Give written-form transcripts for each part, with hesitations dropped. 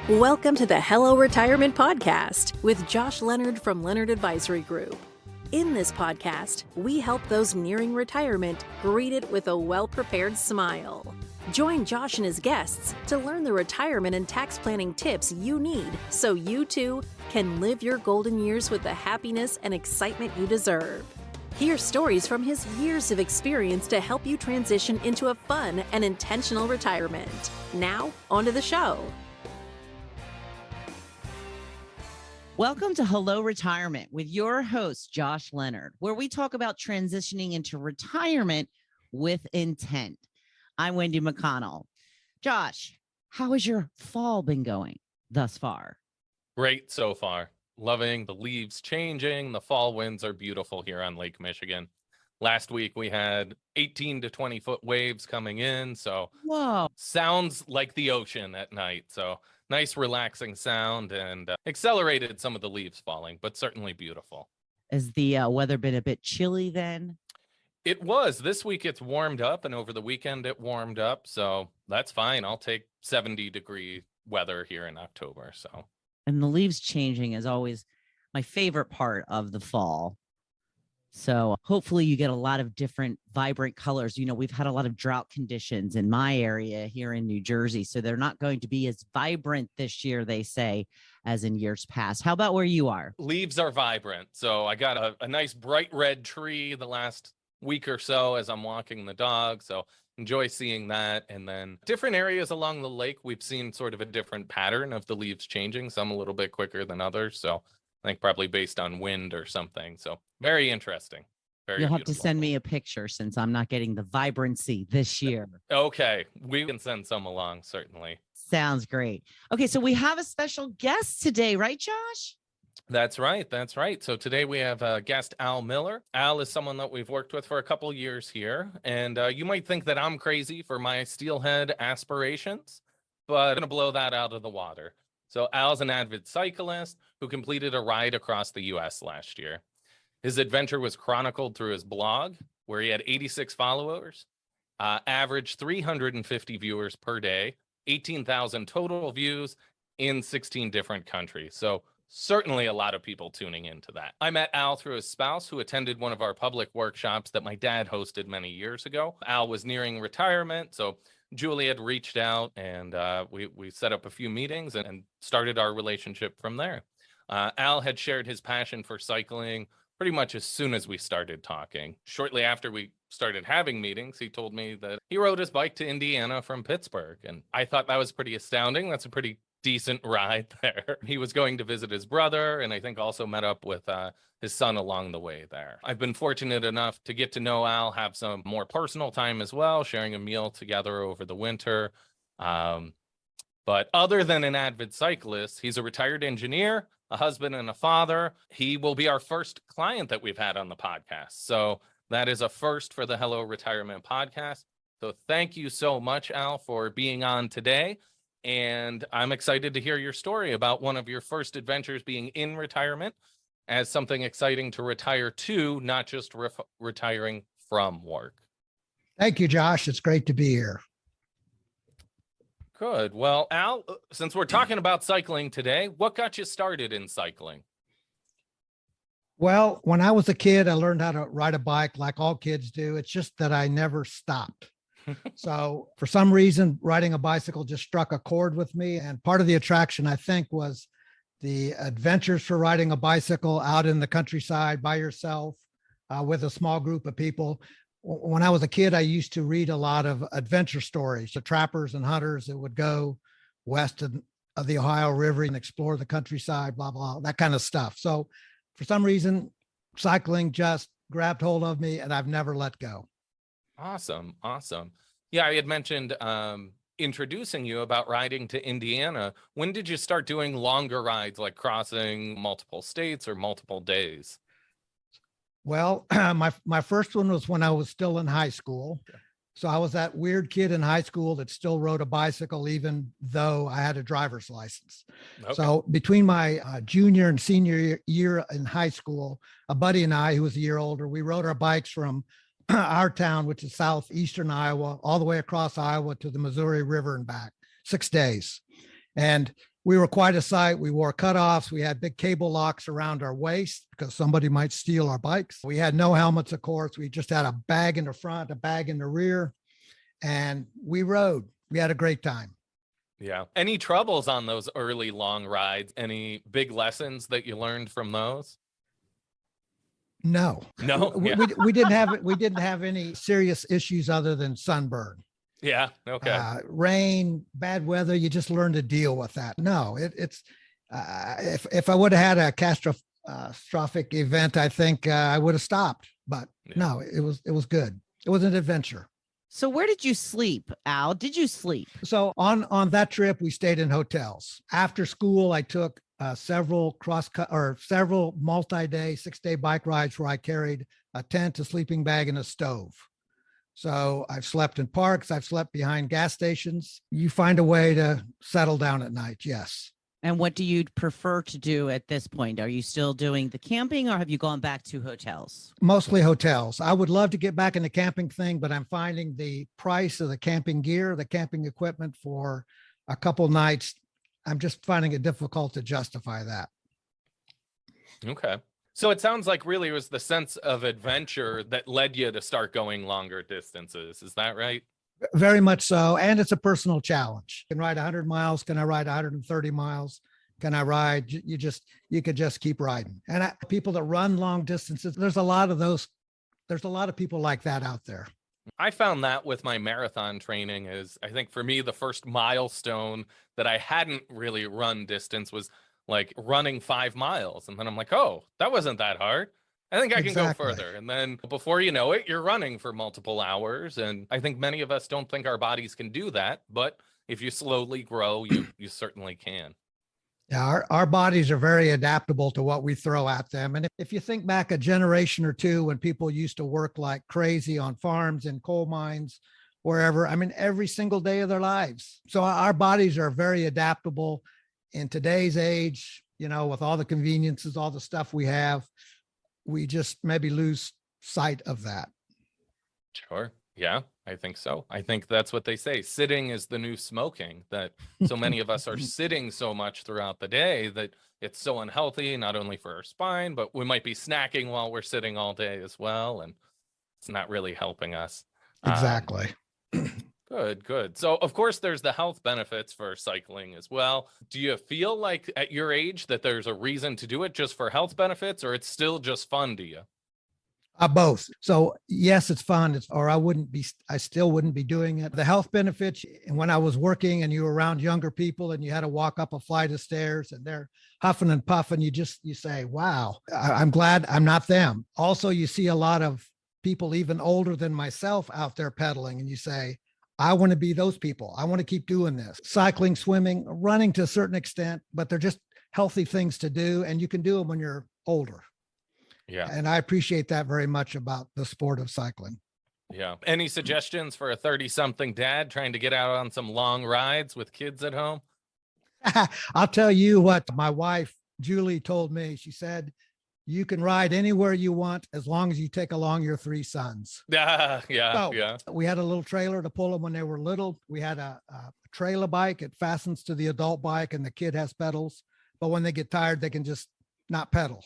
Welcome to the Hello Retirement Podcast with Josh Leonard from Leonard Advisory Group. In this podcast, we help those nearing retirement greet it with a well-prepared smile. Join Josh and his guests to learn the retirement and tax planning tips you need so you too can live your golden years with the happiness and excitement you deserve. Hear stories from his years of experience to help you transition into a fun and intentional retirement. Now, on to the show. Welcome to Hello Retirement with your host, Josh Leonard, where we talk about transitioning into retirement with intent. I'm Wendy McConnell. Josh, how has your fall been going thus far? Great so far. Loving the leaves changing. The fall winds are beautiful here on Lake Michigan. Last week we had 18 to 20 foot waves coming in. So Whoa. Sounds like the ocean at night. So nice relaxing sound and accelerated some of the leaves falling, but certainly beautiful. Has the weather been a bit chilly then? It was. This week it's warmed up, and over the weekend it warmed up. So that's fine. I'll take 70-degree weather here in October. So, And the leaves changing is always my favorite part of the fall. So hopefully you get a lot of different vibrant colors. You know, we've had a lot of drought conditions in my area here in New Jersey, so they're not going to be as vibrant this year, they say, as in years past. How about where you are? leaves are vibrant. So I got a nice bright red tree the last week or so as I'm walking the dog. So enjoy seeing that. And then different areas along the lake, we've seen sort of a different pattern of the leaves changing, some a little bit quicker than others. So I think probably based on wind or something. So very interesting. Very You'll have to beautiful. send me a picture since I'm not getting the vibrancy this year. Okay. We can send some along, certainly. Sounds great. Okay, so we have a special guest today, right, Josh? That's right. That's right. So today we have guest Al Miller. Al is someone that we've worked with for a couple years here. And you might think that I'm crazy for my steelhead aspirations, but I'm going to blow that out of the water. So Al's an avid cyclist who completed a ride across the U.S. last year. His adventure was chronicled through his blog, where he had 86 followers, averaged 350 viewers per day, 18,000 total views in 16 different countries. So certainly a lot of people tuning into that. I met Al through his spouse, who attended one of our public workshops that my dad hosted many years ago. Al was nearing retirement, so Julie had reached out, and we set up a few meetings and started our relationship from there. Al had shared his passion for cycling pretty much as soon as we started talking. Shortly after we started having meetings, he told me that he rode his bike to Indiana from Pittsburgh, and I thought that was pretty astounding. That's a pretty decent ride there. He was going to visit his brother, and I think also met up with his son along the way there. I've been fortunate enough to get to know Al, have some more personal time as well, sharing a meal together over the winter. But other than an avid cyclist, he's a retired engineer, a husband, and a father. He will be our first client that we've had on the podcast. So that is a first for the Hello Retirement Podcast. So thank you so much, Al, for being on today. And I'm excited to hear your story about one of your first adventures being in retirement as something exciting to retire to, not just retiring from work. Thank you, Josh. It's great to be here. Good. Well, Al, since we're talking about cycling today, what got you started in cycling? Well, when I was a kid, I learned how to ride a bike like all kids do. It's just that I never stopped. So for some reason, riding a bicycle just struck a chord with me. And part of the attraction, I think, was the adventures for riding a bicycle out in the countryside by yourself with a small group of people. When I was a kid, I used to read a lot of adventure stories, the trappers and hunters that would go west of the Ohio River and explore the countryside, blah, blah, that kind of stuff. So for some reason, cycling just grabbed hold of me and I've never let go. Awesome. Awesome. Yeah, I had mentioned introducing you about riding to Indiana. When did you start doing longer rides, like crossing multiple states or multiple days? Well, my first one was when I was still in high school. Okay. So I was that weird kid in high school that still rode a bicycle, even though I had a driver's license. Okay. So between my junior and senior year in high school, a buddy and I, who was a year older, we rode our bikes from our town, which is southeastern Iowa, all the way across Iowa to the Missouri River and back, 6 days. And We were quite a sight. We wore cutoffs. We had big cable locks around our waist because somebody might steal our bikes. We had no helmets, of course. We just had a bag in the front, a bag in the rear, and we rode. We had a great time. Yeah. Any troubles on those early long rides? Any big lessons that you learned from those? No, No. we, Yeah. we didn't have any serious issues other than sunburn. Yeah. Okay. Rain, bad weather, you just learn to deal with that. No, it's if I would have had a catastrophic event, I think I would have stopped. But no, it was good. It was an adventure. So where did you sleep, Al? Did you sleep? So on that trip, we stayed in hotels. After school, I took several multi-day, 6-day bike rides where I carried a tent, a sleeping bag, and a stove. So I've slept in parks. I've slept behind gas stations. You find a way to settle down at night. Yes. And what do you prefer to do at this point? Are you still doing the camping or have you gone back to hotels? Mostly hotels. I would love to get back in the camping thing, but I'm finding the price of the camping gear, the camping equipment for a couple nights, I'm just finding it difficult to justify that. Okay. So it sounds like really it was the sense of adventure that led you to start going longer distances. Is that right? Very much so. And it's a personal challenge. Can ride 100 miles. Can I ride 130 miles? Can I ride? You could just keep riding. And people that run long distances, there's a lot of those. There's a lot of people like that out there. I found that with my marathon training is, I think for me, the first milestone that I hadn't really run distance was like running 5 miles. And then I'm like, oh, that wasn't that hard. I think I can go further. And then before you know it, you're running for multiple hours. And I think many of us don't think our bodies can do that. But if you slowly grow, you certainly can. Yeah, our bodies are very adaptable to what we throw at them. And if you think back a generation or two when people used to work like crazy on farms and coal mines, wherever, I mean, every single day of their lives. So our bodies are very adaptable in today's age, you know, with all the conveniences, all the stuff we have, we just maybe lose sight of that. Sure. Yeah, I think so. I think that's what they say. Sitting is the new smoking, that so many of us are sitting so much throughout the day that it's so unhealthy, not only for our spine, but we might be snacking while we're sitting all day as well. And it's not really helping us. Exactly. Good. So, of course, there's the health benefits for cycling as well. Do you feel like at your age that there's a reason to do it just for health benefits, or it's still just fun to you? Both. So yes, it's fun. I still wouldn't be doing it. The health benefits, and when I was working and you were around younger people and you had to walk up a flight of stairs and they're huffing and puffing, you say, wow, I'm glad I'm not them. Also, you see a lot of people even older than myself out there pedaling and you say, I want to be those people. I want to keep doing this. Cycling, swimming, running to a certain extent, but they're just healthy things to do. And you can do them when you're older. Yeah. And I appreciate that very much about the sport of cycling. Yeah. Any suggestions for a 30-something dad trying to get out on some long rides with kids at home? I'll tell you what my wife, Julie, told me. She said, you can ride anywhere you want as long as you take along your 3 sons. Yeah. We had a little trailer to pull them when they were little. We had a trailer bike. It fastens to the adult bike and the kid has pedals. But when they get tired, they can just not pedal.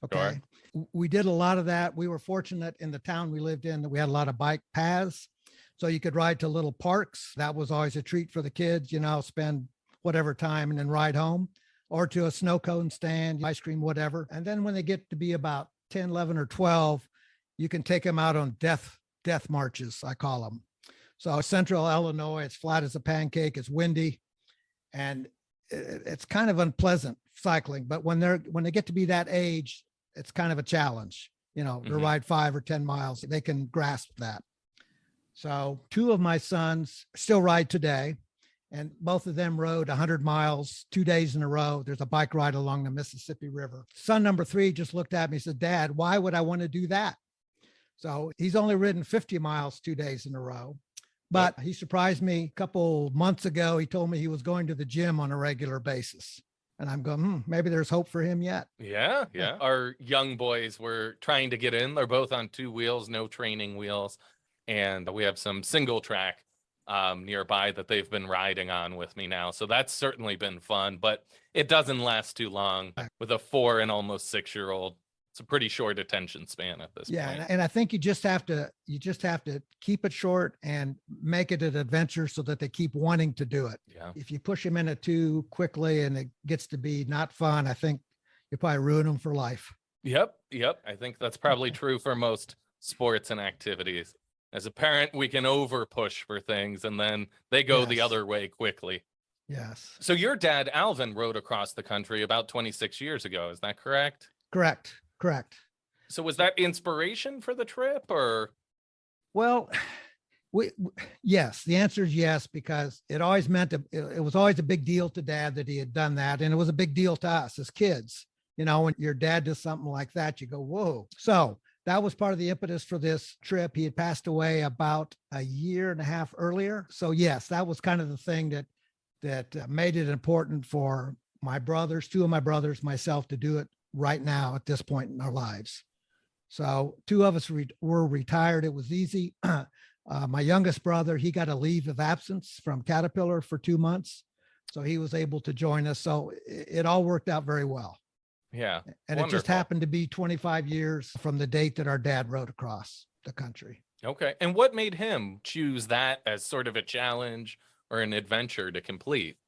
Okay. Sure. We did a lot of that. We were fortunate in the town we lived in that we had a lot of bike paths. So you could ride to little parks. That was always a treat for the kids, you know, spend whatever time and then ride home, or to a snow cone stand, ice cream, whatever. And then when they get to be about 10, 11 or 12, you can take them out on death marches, I call them. So central Illinois, it's flat as a pancake, it's windy, and it's kind of unpleasant cycling. But when they get to be that age, it's kind of a challenge, you know, to ride 5 or 10 miles. They can grasp that. So 2 of my sons still ride today, and both of them rode 100 miles 2 days in a row. There's a bike ride along the Mississippi River. Son number 3 just looked at me and said, Dad, why would I want to do that? So he's only ridden 50 miles 2 days in a row. But he surprised me a couple months ago. He told me he was going to the gym on a regular basis. And I'm going, maybe there's hope for him yet. Yeah. Our young boys were trying to get in. They're both on 2 wheels, no training wheels. And we have some single track nearby that they've been riding on with me now. So that's certainly been fun, but it doesn't last too long with a 4 and almost 6-year-old. It's a pretty short attention span at this Yeah, point. and I think you just have to keep it short and make it an adventure so that they keep wanting to do it. Yeah. If you push them in it too quickly and it gets to be not fun, I think you probably ruin them for life. Yep. I think that's probably true for most sports and activities. As a parent, we can over push for things and then they go the Yes. other way quickly. Yes. So your dad, Alvin, rode across the country about 26 years ago. Is that correct? Correct. So was that inspiration for the trip or? Well, yes, the answer is yes, because it always meant it was always a big deal to Dad that he had done that. And it was a big deal to us as kids. You know, when your dad does something like that, you go, whoa. So that was part of the impetus for this trip. He had passed away about a year and a half earlier. So yes, that was kind of the thing that made it important for my brothers, 2 of my brothers, myself, to do it right now at this point in our lives. So 2 of us were retired. It was easy. My youngest brother, he got a leave of absence from Caterpillar for 2 months. So he was able to join us. So it all worked out very well. Yeah. And it just happened to be 25 years from the date that our dad rode across the country. Okay. And what made him choose that as sort of a challenge or an adventure to complete?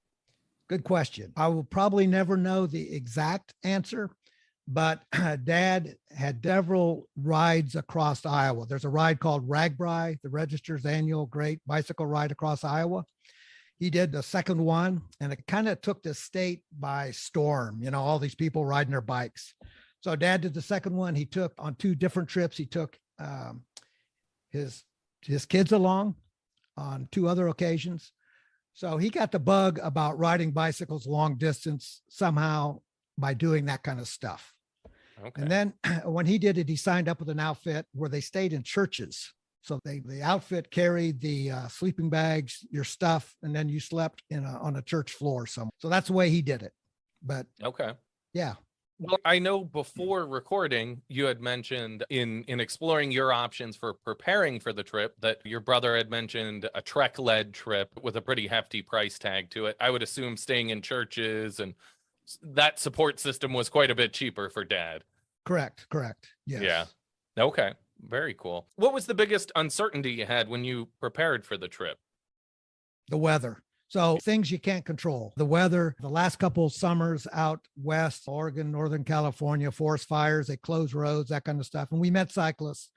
Good question. I will probably never know the exact answer, but Dad had several rides across Iowa. There's a ride called Ragbri, the Register's annual great bicycle ride across Iowa. He did the second one, and it kind of took the state by storm, you know, all these people riding their bikes. So Dad did the second one. He took on 2 different trips. He took his kids along on 2 other occasions. So he got the bug about riding bicycles long distance somehow by doing that kind of stuff. Okay. And then when he did it, he signed up with an outfit where they stayed in churches. So the outfit carried the sleeping bags, your stuff, and then you slept on a church floor somewhere. So that's the way he did it. But Okay. yeah. Well, I know before recording, you had mentioned in exploring your options for preparing for the trip that your brother had mentioned a Trek-led trip with a pretty hefty price tag to it. I would assume staying in churches and that support system was quite a bit cheaper for Dad. Correct. Yes. Yeah. Okay. Very cool. What was the biggest uncertainty you had when you prepared for the trip? The weather. So things you can't control. The weather, the last couple of summers out west, Oregon, Northern California, forest fires, they closed roads, that kind of stuff. And we met cyclists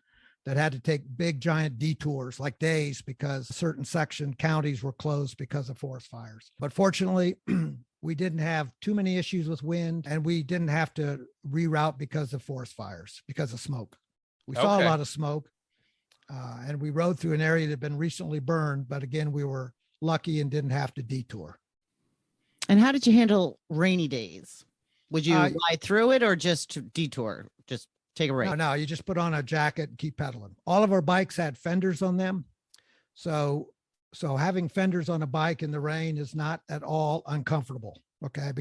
that had to take big, giant detours like days because certain counties were closed because of forest fires. But fortunately, we didn't have too many issues with wind, and we didn't have to reroute because of forest fires, because of smoke. We saw a lot of smoke, and we rode through an area that had been recently burned. But again, we were lucky and didn't have to detour. And how did you handle rainy days? Would you ride through it or just detour? Just take a break? No, you just put on a jacket and keep pedaling. All of our bikes had fenders on them. So having fenders on a bike in the rain is not at all uncomfortable. Okay.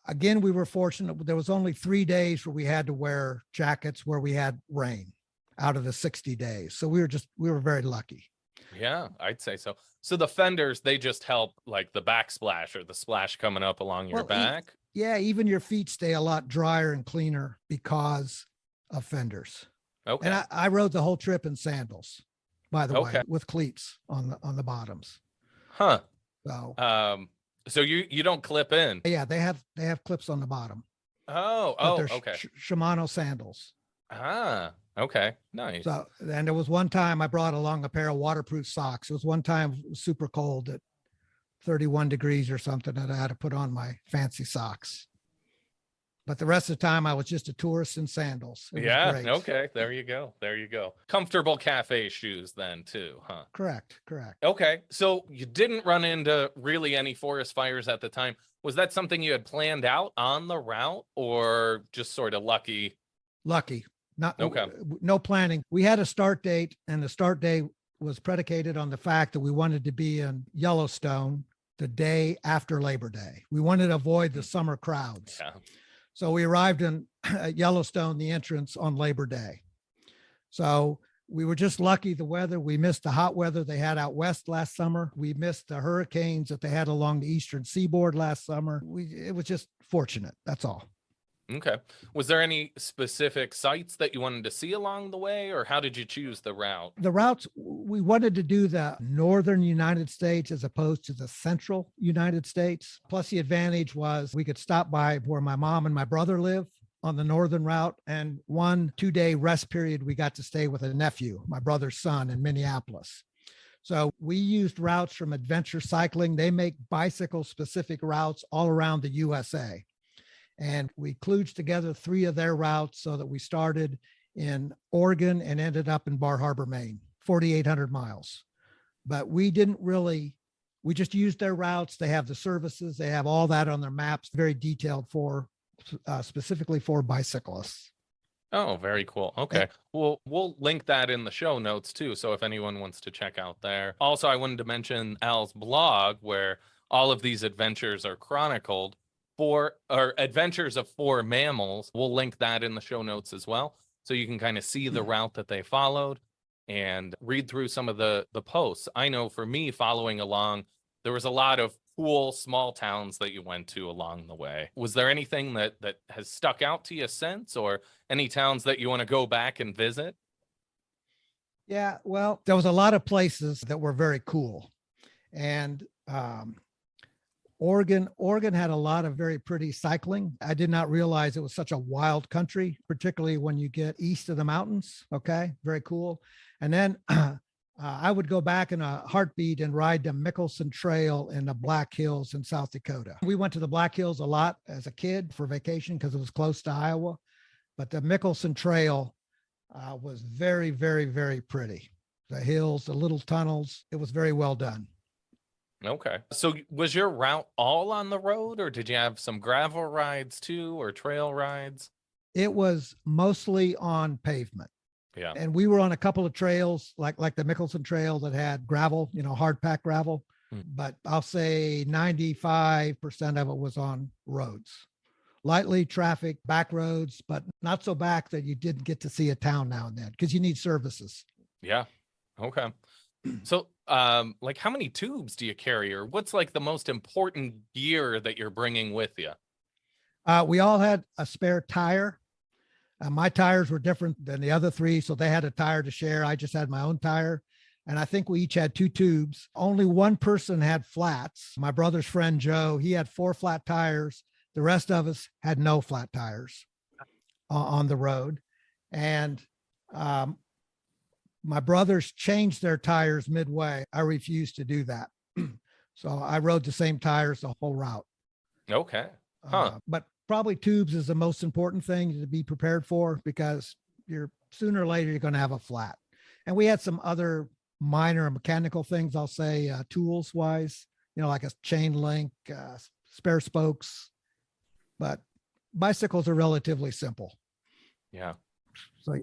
Again, we were fortunate. There was only 3 days where we had to wear jackets where we had rain out of the 60 days. So we were very lucky. Yeah, I'd say so. So the fenders, they just help like the backsplash or the splash coming up along your back. Yeah. Even your feet stay a lot drier and cleaner because of fenders. Okay. And I rode the whole trip in sandals, by the way, Okay. with cleats on the bottoms. Huh. So you don't clip in. yeah, they have clips on the bottom. But they're Okay. Shimano sandals. Okay. Nice. So, and there was one time I brought along a pair of waterproof socks. It was one time it was super cold at 31 degrees or something, that I had to put on my fancy socks. But the rest of the time I was just a tourist in sandals. It was great. Okay. There you go. Comfortable cafe shoes then too, huh? Correct. Okay. So you didn't run into really any forest fires at the time. Was that something you had planned out on the route or just sort of lucky? Lucky. Okay. No planning. We had a start date, and the start date was predicated on the fact that we wanted to be in Yellowstone the day after Labor Day. We wanted to avoid the summer crowds. Yeah. So we arrived in Yellowstone, the entrance, on Labor Day. So we were just lucky the weather. We missed the hot weather they had out west last summer. We missed the hurricanes that they had along the eastern seaboard last summer. It was just fortunate. That's all. Okay. Was there any specific sites that you wanted to see along the way, or how did you choose the route? The routes, we wanted to do the northern United States as opposed to the central United States. Plus, the advantage was we could stop by where my mom and my brother live on the northern route. And 1-2 day rest period, we got to stay with a nephew, my brother's son, in Minneapolis. So we used routes from Adventure Cycling. They make bicycle specific routes all around the USA. And we kludged together 3 of their routes so that we started in Oregon and ended up in Bar Harbor, Maine, 4,800 miles. But we just used their routes. They have the services. They have all that on their maps, very detailed specifically for bicyclists. Oh, very cool. Okay. Well, we'll link that in the show notes too. So if anyone wants to check out there. Also, I wanted to mention Al's blog where all of these adventures are chronicled. Adventures of 4 mammals. We'll link that in the show notes as well. So you can kind of see the route that they followed and read through some of the posts. I know for me following along, there was a lot of cool small towns that you went to along the way. Was there anything that has stuck out to you since, or any towns that you want to go back and visit? Yeah, well, there was a lot of places that were very cool. And Oregon had a lot of very pretty cycling. I did not realize it was such a wild country, particularly when you get east of the mountains. Okay, very cool. And then I would go back in a heartbeat and ride the Mickelson Trail in the Black Hills in South Dakota. We went to the Black Hills a lot as a kid for vacation because it was close to Iowa. But the Mickelson Trail was very, very, very pretty. The hills, the little tunnels, it was very well done. Okay. So was your route all on the road, or did you have some gravel rides too, or trail rides? It was mostly on pavement. Yeah. And we were on a couple of trails like the Mickelson Trail that had gravel, hard packed gravel. But I'll say 95% of it was on roads, lightly traffic, back roads, but not so back that you didn't get to see a town now and then because you need services. Yeah. Okay. So, like how many tubes do you carry, or what's like the most important gear that you're bringing with you? We all had a spare tire. My tires were different than the other 3, so they had a tire to share. I just had my own tire. And I think we each had 2 tubes. Only one person had flats. My brother's friend, Joe, he had 4 flat tires. The rest of us had no flat tires on the road. And my brothers changed their tires midway. I refused to do that. So I rode the same tires the whole route. Okay. Huh. But probably tubes is the most important thing to be prepared for because sooner or later you're going to have a flat. And we had some other minor mechanical things, I'll say, tools wise, like a chain link, spare spokes. But bicycles are relatively simple. Yeah.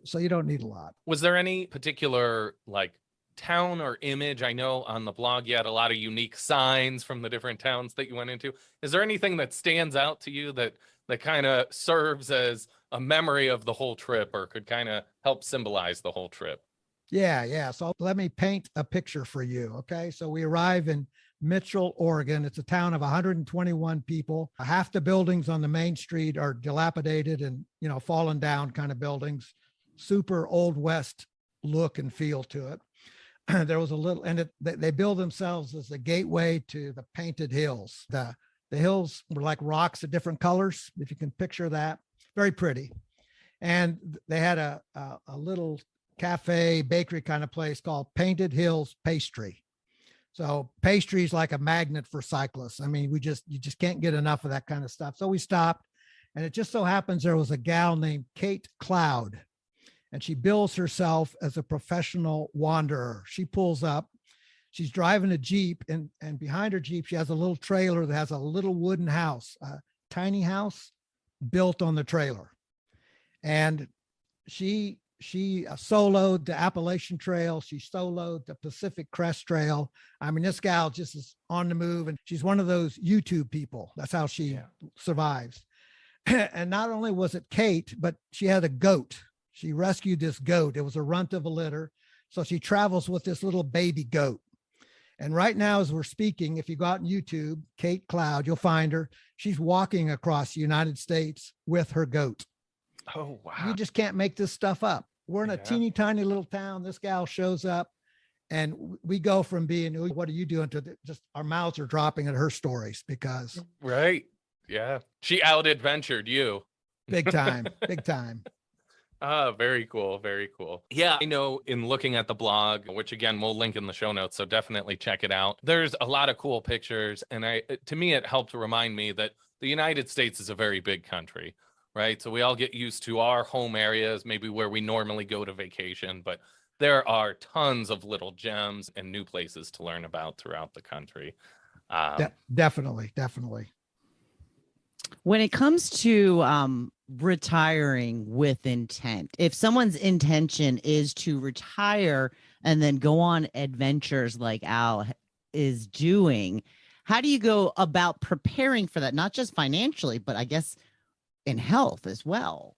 So you don't need a lot. Was there any particular like town or image? I know on the blog you had a lot of unique signs from the different towns that you went into. Is there anything that stands out to you that kind of serves as a memory of the whole trip, or could kind of help symbolize the whole trip? Yeah. So let me paint a picture for you. Okay. So we arrive in Mitchell, Oregon. It's a town of 121 people. Half the buildings on the main street are dilapidated and, fallen down kind of buildings. Super old West look and feel to it. There was a little, and they build themselves as a gateway to the Painted Hills. The hills were like rocks of different colors, if you can picture that. Very pretty. And they had a little cafe, bakery kind of place called Painted Hills Pastry. So pastry is like a magnet for cyclists. I mean, you just can't get enough of that kind of stuff. So we stopped, and it just so happens there was a gal named Kate Cloud, and she bills herself as a professional wanderer. She pulls up, she's driving a Jeep, and behind her Jeep, she has a little trailer that has a little wooden house, a tiny house built on the trailer. And she soloed the Appalachian Trail. She soloed the Pacific Crest Trail. I mean, this gal just is on the move, and she's one of those YouTube people. That's how she survives. And not only was it Kate, but she had a goat. She rescued this goat. It was a runt of a litter. So she travels with this little baby goat. And right now, as we're speaking, if you go out on YouTube, Kate Cloud, you'll find her. She's walking across the United States with her goat. Oh, wow. You just can't make this stuff up. We're in a teeny tiny little town. This gal shows up and we go from being, what are you doing, to just our mouths are dropping at her stories because. Right. Yeah. She out adventured you. Big time. Big time. Very cool. Very cool. Yeah, I know in looking at the blog, which again, we'll link in the show notes, so definitely check it out. There's a lot of cool pictures. And to me, it helped to remind me that the United States is a very big country, right? So we all get used to our home areas, maybe where we normally go to vacation, but there are tons of little gems and new places to learn about throughout the country. Definitely. When it comes to retiring with intent, if someone's intention is to retire and then go on adventures like Al is doing, how do you go about preparing for that? Not just financially, but I guess in health as well.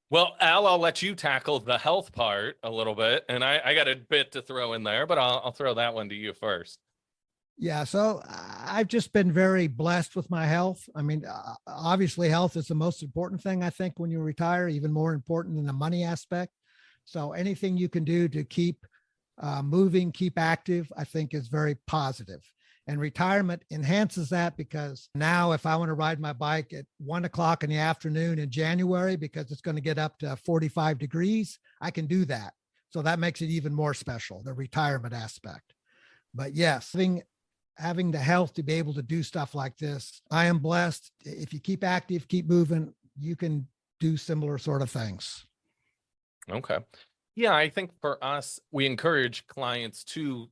Well, Al, I'll let you tackle the health part a little bit. And I got a bit to throw in there, but I'll throw that one to you first. Yeah. So I've just been very blessed with my health. I mean, obviously health is the most important thing, I think, when you retire, even more important than the money aspect. So anything you can do to keep moving, keep active, I think is very positive. And retirement enhances that because now if I want to ride my bike at 1:00 in the afternoon in January, because it's going to get up to 45 degrees, I can do that. So that makes it even more special, the retirement aspect. But yes, having the health to be able to do stuff like this, I am blessed. If you keep active, keep moving, you can do similar sort of things. Okay. Yeah, I think for us, we encourage clients to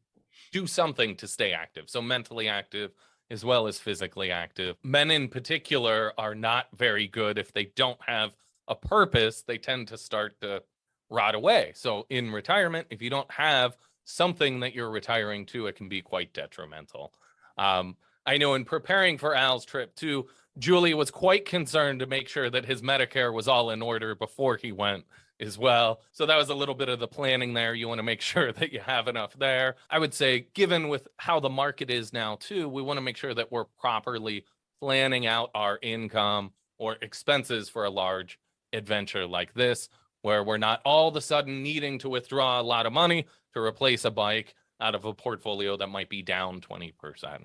do something to stay active. So mentally active as well as physically active. Men in particular are not very good if they don't have a purpose. They tend to start to rot away. So in retirement, if you don't have something that you're retiring to, it can be quite detrimental. I know in preparing for Al's trip too, Julie was quite concerned to make sure that his Medicare was all in order before he went as well. So that was a little bit of the planning there. You want to make sure that you have enough there. I would say, given with how the market is now too, we want to make sure that we're properly planning out our income or expenses for a large adventure like this, where we're not all of a sudden needing to withdraw a lot of money to replace a bike out of a portfolio that might be down 20%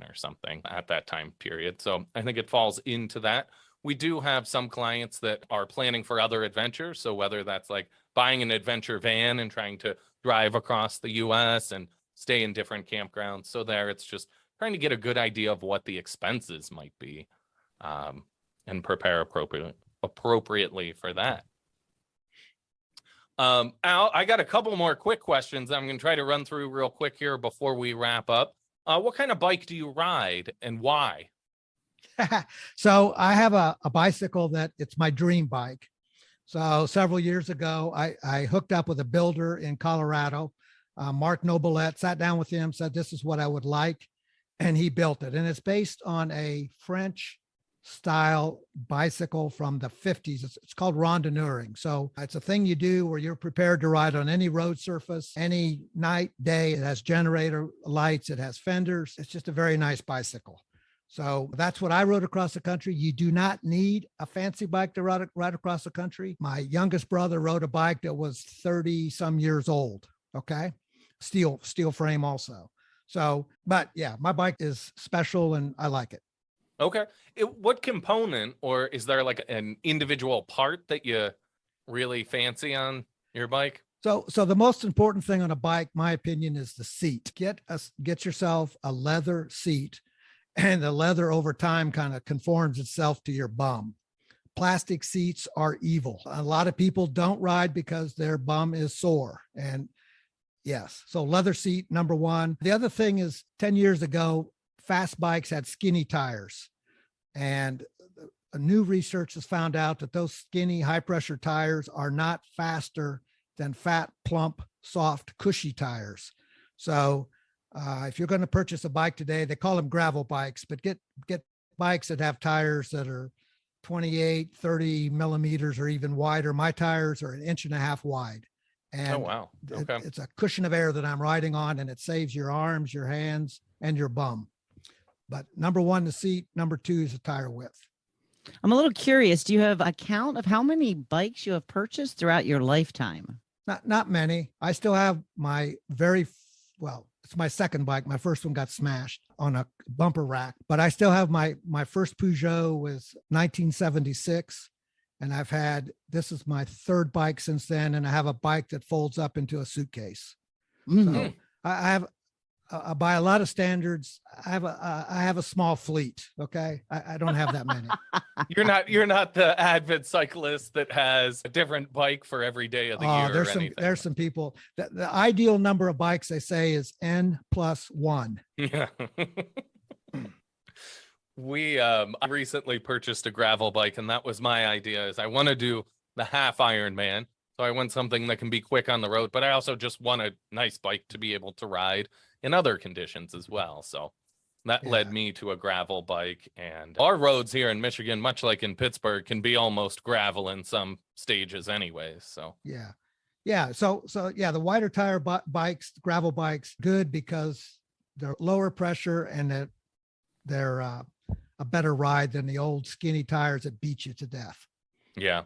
or something at that time period. So I think it falls into that. We do have some clients that are planning for other adventures. So whether that's like buying an adventure van and trying to drive across the US and stay in different campgrounds. So there, it's just trying to get a good idea of what the expenses might be and prepare appropriately for that. Al, I got a couple more quick questions I'm going to try to run through real quick here before we wrap up. What kind of bike do you ride and why? So I have a bicycle that it's my dream bike. So several years ago, I hooked up with a builder in Colorado, Mark Nobilette, sat down with him, said, this is what I would like. And he built it. And it's based on a French style bicycle from the 50s. It's called randonneuring. So it's a thing you do where you're prepared to ride on any road surface, any night, day. It has generator lights. It has fenders. It's just a very nice bicycle. So that's what I rode across the country. You do not need a fancy bike to ride across the country. My youngest brother rode a bike that was 30 some years old. Okay. Steel frame also. So, but yeah, my bike is special and I like it. Okay. What component, or is there like an individual part that you really fancy on your bike? So the most important thing on a bike, my opinion, is the seat. Get yourself a leather seat, and the leather over time kind of conforms itself to your bum. Plastic seats are evil. A lot of people don't ride because their bum is sore. And yes, so leather seat, number one. The other thing is 10 years ago, fast bikes had skinny tires, and a new research has found out that those skinny high pressure tires are not faster than fat, plump, soft, cushy tires. So if you're going to purchase a bike today, they call them gravel bikes, but get bikes that have tires that are 28, 30 millimeters or even wider. My tires are 1.5 inches wide. And Oh, wow. Okay. it's a cushion of air that I'm riding on, and it saves your arms, your hands, and your bum. But number one, the seat. Number two is the tire width. I'm a little curious. Do you have a count of how many bikes you have purchased throughout your lifetime? Not many. I still have my it's my second bike. My first one got smashed on a bumper rack, but I still have my first Peugeot was 1976. And this is my third bike since then. And I have a bike that folds up into a suitcase. So I by a lot of standards, I have a small fleet. Okay. I don't have that many. You're not the avid cyclist that has a different bike for every day of the year. There's some people that the ideal number of bikes they say is N+1. Yeah. I recently purchased a gravel bike, and that was my idea is I want to do the half Ironman. So I want something that can be quick on the road, but I also just want a nice bike to be able to ride in other conditions as well. So that led me to a gravel bike, and our roads here in Michigan, much like in Pittsburgh, can be almost gravel in some stages anyways. So the wider tire bikes, gravel bikes, good because they're lower pressure and that they're a better ride than the old skinny tires that beat you to death. Yeah.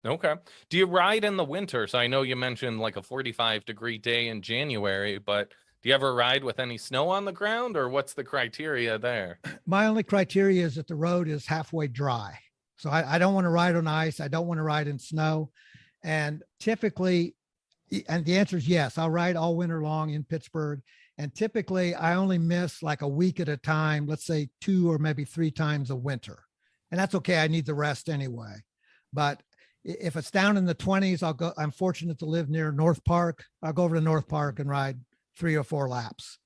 Okay. Do you ride in the winter? So I know you mentioned like a 45-degree day in January, but do you ever ride with any snow on the ground, or what's the criteria there? My only criteria is that the road is halfway dry. So I don't want to ride on ice. I don't want to ride in snow. And typically, and the answer is yes, I'll ride all winter long in Pittsburgh. And typically I only miss like a week at a time, let's say 2 or maybe 3 times a winter. And that's okay. I need the rest anyway. But if it's down in the 20s, I'll go. I'm fortunate to live near North Park. I'll go over to North Park and ride 3 or 4 laps.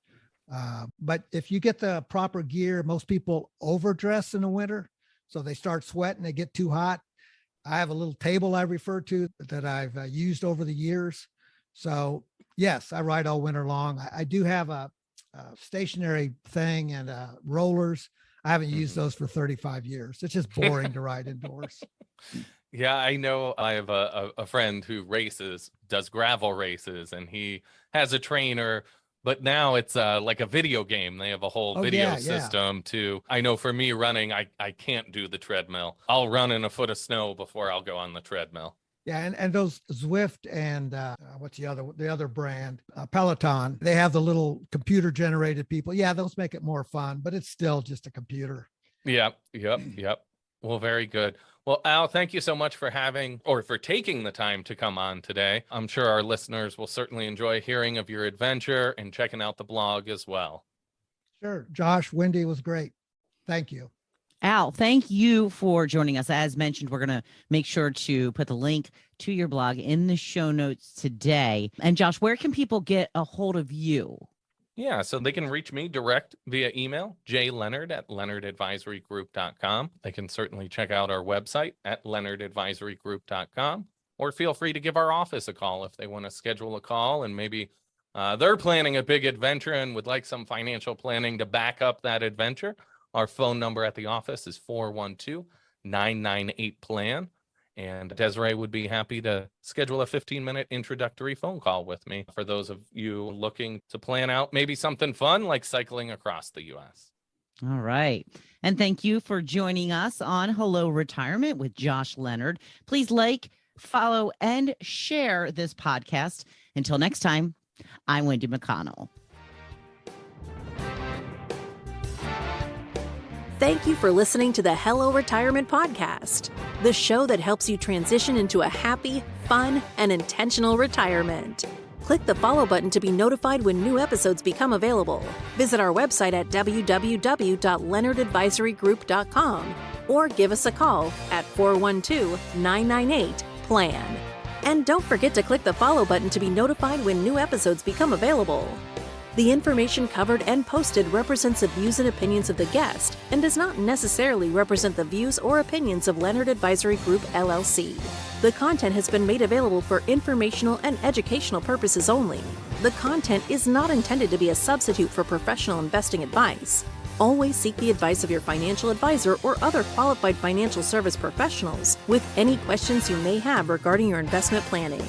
But if you get the proper gear, most people overdress in the winter. So they start sweating, they get too hot. I have a little table I refer to that I've used over the years. So yes, I ride all winter long. I do have a stationary thing and rollers. I haven't used those for 35 years. It's just boring to ride indoors. Yeah, I know. I have a friend who does gravel races, and he has a trainer, but now it's like a video game. They have a whole video system too. I know for me running, I can't do the treadmill. I'll run in a foot of snow before I'll go on the treadmill. Yeah, and those Zwift and what's the other brand, Peloton, they have the little computer generated people. Yeah, those make it more fun, but it's still just a computer. Yep. Well, very good. Well, Al, thank you so much for taking the time to come on today. I'm sure our listeners will certainly enjoy hearing of your adventure and checking out the blog as well. Sure. Josh, Wendy, was great. Thank you. Al, thank you for joining us. As mentioned, we're going to make sure to put the link to your blog in the show notes today. And Josh, where can people get a hold of you? Yeah, so they can reach me direct via email, jleonard@leonardadvisorygroup.com. They can certainly check out our website at leonardadvisorygroup.com, or feel free to give our office a call if they want to schedule a call and maybe they're planning a big adventure and would like some financial planning to back up that adventure. Our phone number at the office is 412-998-PLAN. And Desiree would be happy to schedule a 15-minute introductory phone call with me for those of you looking to plan out maybe something fun like cycling across the U.S. All right. And thank you for joining us on Hello Retirement with Josh Leonard. Please like, follow, and share this podcast. Until next time, I'm Wendy McConnell. Thank you for listening to the Hello Retirement Podcast, the show that helps you transition into a happy, fun, and intentional retirement. Click the follow button to be notified when new episodes become available. Visit our website at www.leonardadvisorygroup.com or give us a call at 412-998-PLAN. And don't forget to click the follow button to be notified when new episodes become available. The information covered and posted represents the views and opinions of the guest and does not necessarily represent the views or opinions of Leonard Advisory Group, LLC. The content has been made available for informational and educational purposes only. The content is not intended to be a substitute for professional investing advice. Always seek the advice of your financial advisor or other qualified financial service professionals with any questions you may have regarding your investment planning.